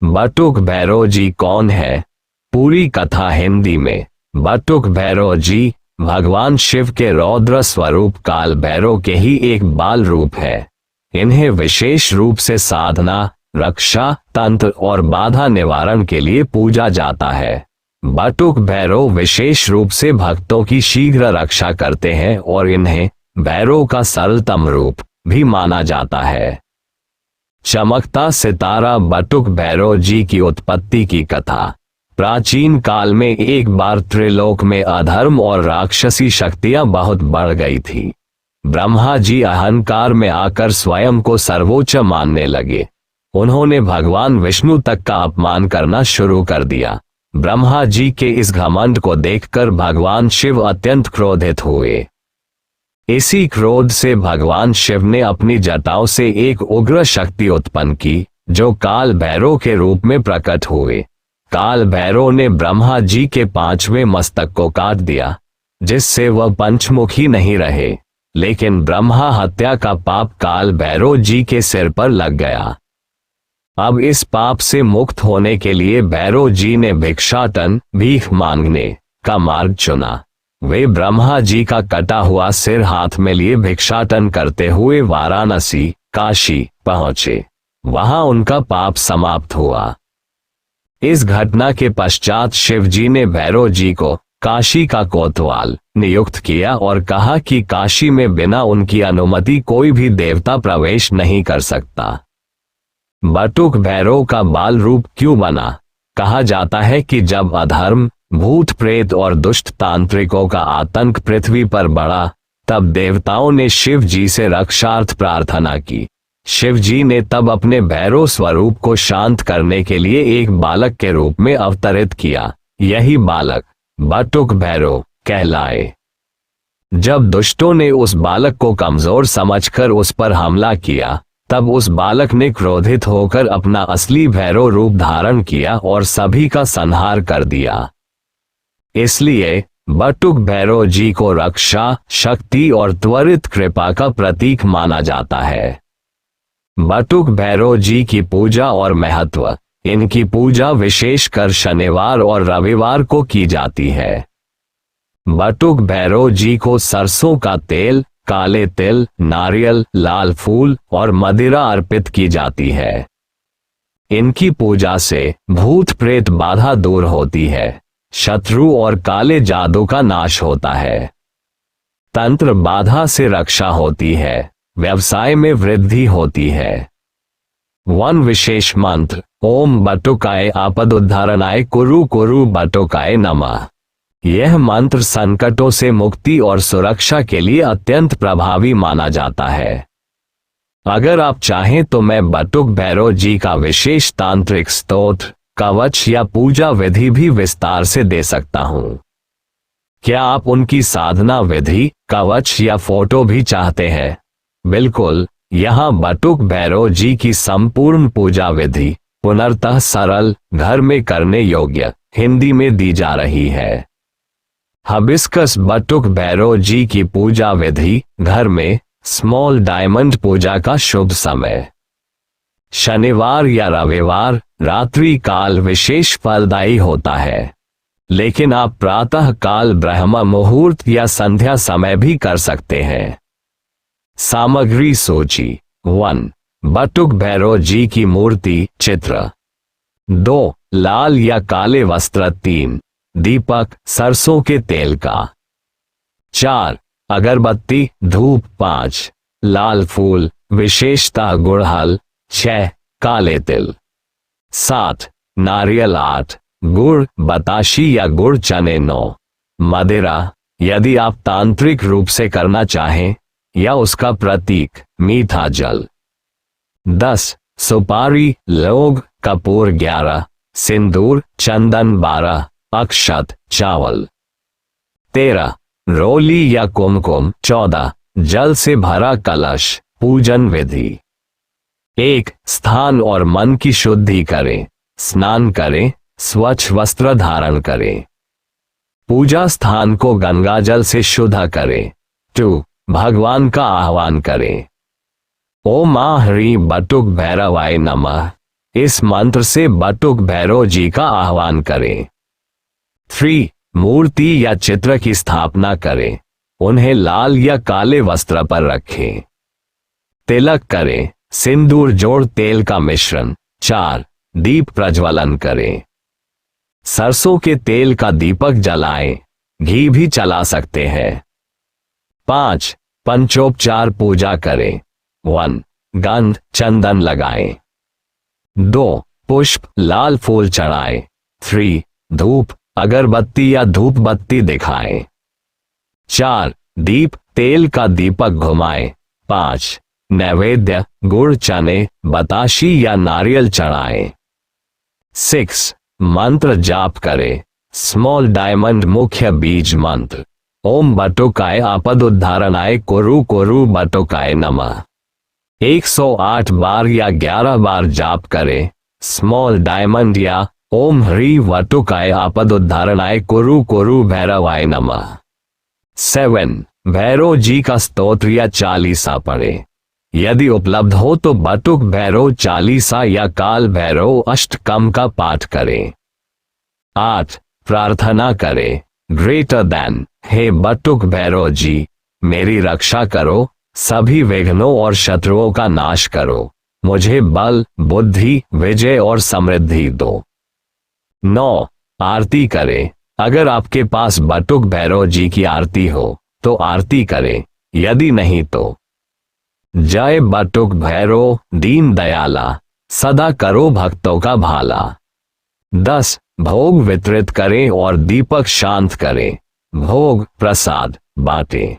बटुक भैरव जी कौन है? पूरी कथा हिंदी में। बटुक भैरव जी भगवान शिव के रौद्र स्वरूप काल भैरव के ही एक बाल रूप है। इन्हें विशेष रूप से साधना, रक्षा, तंत्र और बाधा निवारण के लिए पूजा जाता है। बटुक भैरव विशेष रूप से भक्तों की शीघ्र रक्षा करते हैं और इन्हें भैरव का सरलतम रूप भी माना जाता है। चमकता सितारा बटुक भैरव जी की उत्पत्ति की कथा। प्राचीन काल में एक बार त्रिलोक में अधर्म और राक्षसी शक्तियां बहुत बढ़ गई थी। ब्रह्मा जी अहंकार में आकर स्वयं को सर्वोच्च मानने लगे। उन्होंने भगवान विष्णु तक का अपमान करना शुरू कर दिया। ब्रह्मा जी के इस घमंड को देखकर भगवान शिव अत्यंत क्रोधित हुए। इसी क्रोध से भगवान शिव ने अपनी जटाओं से एक उग्र शक्ति उत्पन्न की, जो काल भैरव के रूप में प्रकट हुए। काल भैरव ने ब्रह्मा जी के 5वें मस्तक को काट दिया, जिससे वह पंचमुखी नहीं रहे। लेकिन ब्रह्मा हत्या का पाप काल भैरव जी के सिर पर लग गया। अब इस पाप से मुक्त होने के लिए भैरव जी ने भिक्षाटन, भीख मांगने का मार्ग चुना। वे ब्रह्मा जी का कटा हुआ सिर हाथ में लिए भिक्षाटन करते हुए वाराणसी, काशी पहुंचे। वहां उनका पाप समाप्त हुआ। इस घटना के पश्चात शिव जी ने भैरव जी को काशी का कोतवाल नियुक्त किया और कहा कि काशी में बिना उनकी अनुमति कोई भी देवता प्रवेश नहीं कर सकता। बटुक भैरव का बाल रूप क्यों बना? कहा जाता है कि जब अधर्म, भूत प्रेत और दुष्ट तांत्रिकों का आतंक पृथ्वी पर बढ़ा, तब देवताओं ने शिव जी से रक्षार्थ प्रार्थना की। शिव जी ने तब अपने भैरव स्वरूप को शांत करने के लिए एक बालक के रूप में अवतरित किया। यही बालक बटुक भैरव कहलाए। जब दुष्टों ने उस बालक को कमजोर समझकर उस पर हमला किया, तब उस बालक ने क्रोधित होकर अपना असली भैरव रूप धारण किया और सभी का संहार कर दिया। इसलिए बटुक भैरव जी को रक्षा, शक्ति और त्वरित कृपा का प्रतीक माना जाता है। बटुक भैरव जी की पूजा और महत्व। इनकी पूजा विशेषकर शनिवार और रविवार को की जाती है। बटुक भैरव जी को सरसों का तेल, काले तिल, नारियल, लाल फूल और मदिरा अर्पित की जाती है। इनकी पूजा से भूत प्रेत बाधा दूर होती है, शत्रु और काले जादू का नाश होता है, तंत्र बाधा से रक्षा होती है, व्यवसाय में वृद्धि होती है। वन विशेष मंत्र ओम बटुकाय आपदुद्धारणाय कुरु कुरु बटुकाय नमः। यह मंत्र संकटों से मुक्ति और सुरक्षा के लिए अत्यंत प्रभावी माना जाता है। अगर आप चाहें तो मैं बटुक भैरव जी का विशेष तांत्रिक स्तोत्र, कवच या पूजा विधि भी विस्तार से दे सकता हूं। क्या आप उनकी साधना विधि, कवच या फोटो भी चाहते हैं? बिल्कुल, यहाँ बटुक भैरव जी की संपूर्ण पूजा विधि पुनर्तः सरल, घर में करने योग्य हिंदी में दी जा रही है। हबिस्कस बटुक भैरव जी की पूजा विधि। घर में स्मॉल डायमंड पूजा का शुभ समय शनिवार या रविवार रात्रि काल विशेष फलदायी होता है, लेकिन आप प्रातः काल ब्रह्म मुहूर्त या संध्या समय भी कर सकते हैं। सामग्री सूची 1. बटुक भैरव जी की मूर्ति चित्र। 2. लाल या काले वस्त्र। 3. दीपक सरसों के तेल का। 4. अगरबत्ती धूप। 5. लाल फूल विशेषतः गुड़हल। 6. काले तिल। 7. नारियल। 8. गुड़ बताशी या गुड़ चने। 9. मदिरा यदि आप तांत्रिक रूप से करना चाहें, या उसका प्रतीक मीठा जल। 10. सुपारी लौंग कपूर। 11. सिंदूर चंदन। 12. अक्षत चावल। 13. रोली या कुमकुम। 14. जल से भरा कलश। पूजन विधि। 1. स्थान और मन की शुद्धि करें। स्नान करें, स्वच्छ वस्त्र धारण करें। पूजा स्थान को गंगा जल से शुद्ध करें। 2. भगवान का आह्वान करें। ओम ह्रीं बटुक भैरवाय नमः। इस मंत्र से बटुक भैरव जी का आह्वान करें। 3. मूर्ति या चित्र की स्थापना करें, उन्हें लाल या काले वस्त्र पर रखें। तिलक करें, सिंदूर जोड़ तेल का मिश्रण। 4. दीप प्रज्वलन करें, सरसों के तेल का दीपक जलाएं, घी भी चला सकते हैं। 5. पंचोपचार पूजा करें। 1. गंध चंदन लगाएं। 2. पुष्प लाल फूल चढ़ाएं। 3. धूप अगरबत्ती या धूप बत्ती दिखाएं। 4. दीप तेल का दीपक घुमाएं। 5. नैवेद्य गुड़ चने बताशी या नारियल चढ़ाएं। 6. मंत्र जाप करें, स्मॉल डायमंड मुख्य बीज मंत्र। ओम बटुकाय आपदुद्धारणाय कुरु कुरु बटुकाय नमः 108 बार या 11 बार जाप करें। स्मॉल डायमंड या ओम ह्री वटुकाय आपदुद्धारणाय कुरु कुरु भैरवाय नमः। 7. भैरव जी का स्तोत्र या चालीसा पढ़ें, यदि उपलब्ध हो तो बटुक भैरव चालीसा या काल भैरव अष्टकम का पाठ करें। 8. प्रार्थना करें, ग्रेटर देन, हे बटुक भैरव जी मेरी रक्षा करो, सभी विघ्नों और शत्रुओं का नाश करो, मुझे बल बुद्धि विजय और समृद्धि दो। 9. आरती करें, अगर आपके पास बटुक भैरव जी की आरती हो तो आरती करें, यदि नहीं तो जय बटुक भैरव दीन दयाला, सदा करो भक्तों का भाला। 10. भोग वितरित करें और दीपक शांत करें, भोग प्रसाद बांटें।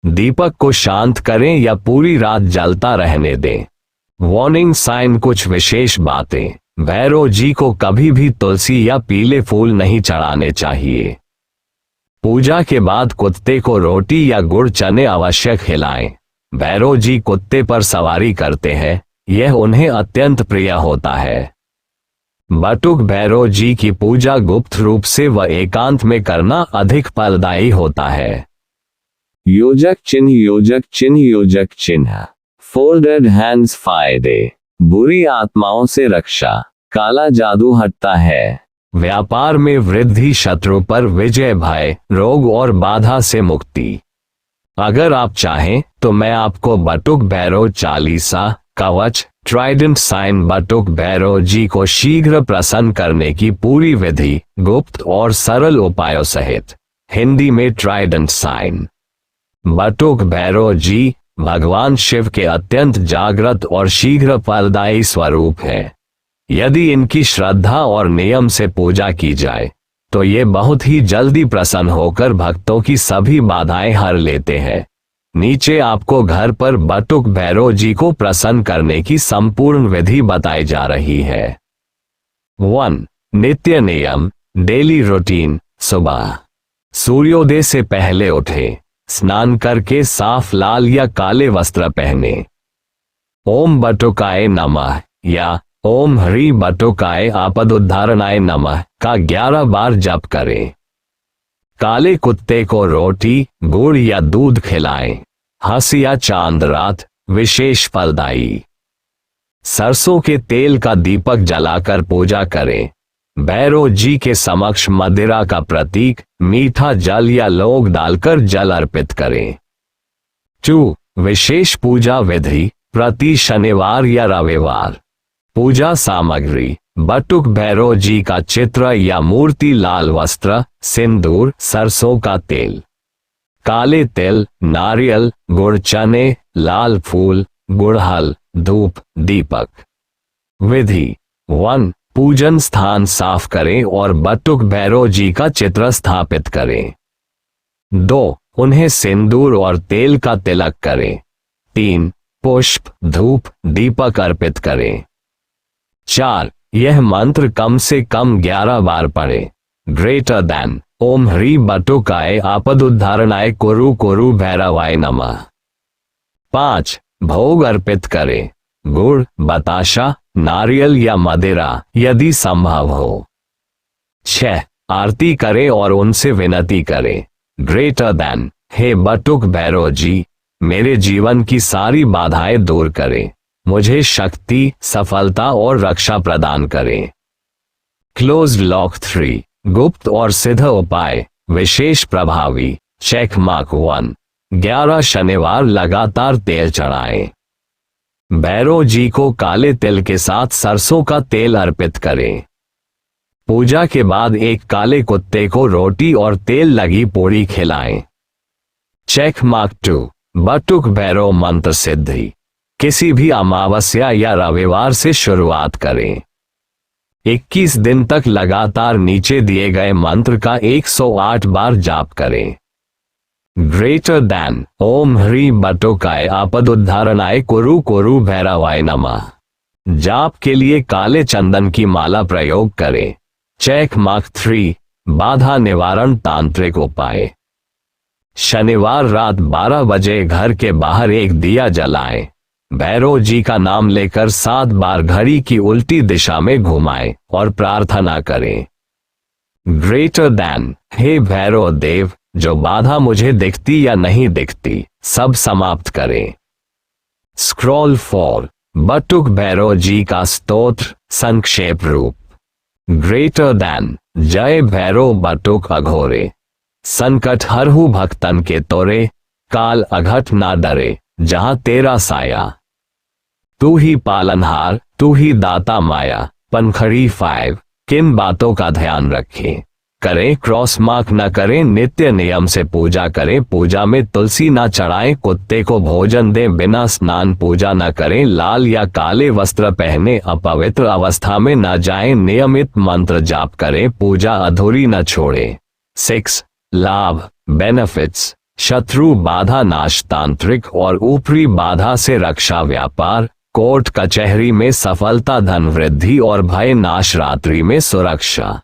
दीपक को शांत करें या पूरी रात जलता रहने दें। वार्निंग साइन कुछ विशेष बातें, भैरव जी को कभी भी तुलसी या पीले फूल नहीं चढ़ाने चाहिए। पूजा के बाद कुत्ते को रोटी या गुड़ चने अवश्य खिलाएं, भैरव जी कुत्ते पर सवारी करते हैं, यह उन्हें अत्यंत प्रिय होता है। बटुक भैरव जी की पूजा गुप्त रूप से व एकांत में करना अधिक फलदायी होता है। योजक चिन्ह योजक चिन्ह योजक चिन्ह। फोल्डेड हैंड्स फायदे, बुरी आत्माओं से रक्षा, काला जादू हटता है, व्यापार में वृद्धि, शत्रु पर विजय, भय रोग और बाधा से मुक्ति। अगर आप चाहें तो मैं आपको बटुक भैरव चालीसा कवच ट्राइडेंट साइन बटुक भैरव जी को शीघ्र प्रसन्न करने की पूरी विधि गुप्त और सरल उपायों सहित हिंदी में ट्राइडेंट साइन। बटुक भैरव जी भगवान शिव के अत्यंत जागृत और शीघ्र फलदायी स्वरूप है। यदि इनकी श्रद्धा और नियम से पूजा की जाए तो ये बहुत ही जल्दी प्रसन्न होकर भक्तों की सभी बाधाएं हर लेते हैं। नीचे आपको घर पर बटुक भैरव जी को प्रसन्न करने की संपूर्ण विधि बताई जा रही है। 1. नित्य नियम डेली रूटीन। सुबह सूर्योदय से पहले उठे, स्नान करके साफ लाल या काले वस्त्र पहने। ओम बटुकाय नमः या ओम ह्री बटुकाय आपदुद्धारणाय नमः का 11 बार जप करें। काले कुत्ते को रोटी गुड़ या दूध खिलाएं, हंस या चांद रात विशेष फलदायी। सरसों के तेल का दीपक जलाकर पूजा करें। भैरव जी के समक्ष मदिरा का प्रतीक मीठा जल या लौंग डालकर जल अर्पित करें। 2. विशेष पूजा विधि प्रति शनिवार या रविवार। पूजा सामग्री बटुक भैरव जी का चित्र या मूर्ति, लाल वस्त्र, सिंदूर, सरसों का तेल, काले तिल, नारियल, गुड़ चने, लाल फूल, गुड़हल, धूप, दीपक। विधि 1. पूजन स्थान साफ करें और बटुक भैरव जी का चित्र स्थापित करें। 2. उन्हें सिंदूर और तेल का तिलक करें। 3. पुष्प धूप दीपक अर्पित करें। 4. यह मंत्र कम से कम 11 बार पढ़ें। ग्रेटर देन ओम ह्री बटुकाय आपदुद्धारणाय कुरु कुरु भैरवाय नमः। 5. भोग अर्पित करें, गुड़ बताशा नारियल या मदिरा यदि संभव हो। 6. आरती करें और उनसे विनती करें, ग्रेटर देन हे बटुक भैरव जी मेरे जीवन की सारी बाधाएं दूर करें, मुझे शक्ति, सफलता और रक्षा प्रदान करें। क्लोज्ड लॉक 3 गुप्त और सिद्ध उपाय, विशेष प्रभावी। Check mark 1। 11 शनिवार लगातार तेल चढ़ाएं। भैरव जी को काले तिल के साथ सरसों का तेल अर्पित करें। पूजा के बाद एक काले कुत्ते को रोटी और तेल लगी पूरी खिलाएं। Check mark 2। बटुक भैरव मंत्र सिद्धि, किसी भी अमावस्या या रविवार से शुरुआत करें। 21 दिन तक लगातार नीचे दिए गए मंत्र का 108 बार जाप करें। ग्रेटर दैन ओम ह्री बटुकाय आपदुद्धारणाय कुरु कुरु भैरवाय नमः। जाप के लिए काले चंदन की माला प्रयोग करें। Check mark 3। बाधा निवारण तांत्रिक उपाय, शनिवार रात 12 बजे घर के बाहर एक दिया जलाएं। भैरव जी का नाम लेकर 7 बार घड़ी की उल्टी दिशा में घुमाएं और प्रार्थना करें। ग्रेटर दैन, हे भैरव देव, जो बाधा मुझे दिखती या नहीं दिखती सब समाप्त करें। स्क्रॉल 4 बटुक भैरव जी का स्तोत्र, संक्षेप रूप। ग्रेटर दैन, जय भैरव बटुक अघोरे, संकट हरहु भक्तन के तोरे, काल अघट ना डरे, जहां तेरा साया। तू ही पालनहार, तू ही दाता माया। पनखड़ी 5 किन बातों का ध्यान रखें? करें क्रॉस मार्क न करें, नित्य नियम से पूजा करें, पूजा में तुलसी न चढ़ाएं, कुत्ते को भोजन दें, बिना स्नान पूजा न करें, लाल या काले वस्त्र पहने, अपवित्र अवस्था में न जाएं, नियमित मंत्र जाप करें, पूजा अधूरी न छोड़ें। 6 लाभ बेनिफिट्स, शत्रु बाधा नाश, तांत्रिक और ऊपरी बाधा से रक्षा, व्यापार, कोर्ट कचहरी में सफलता, धन वृद्धि और भय नाश, रात्रि में सुरक्षा।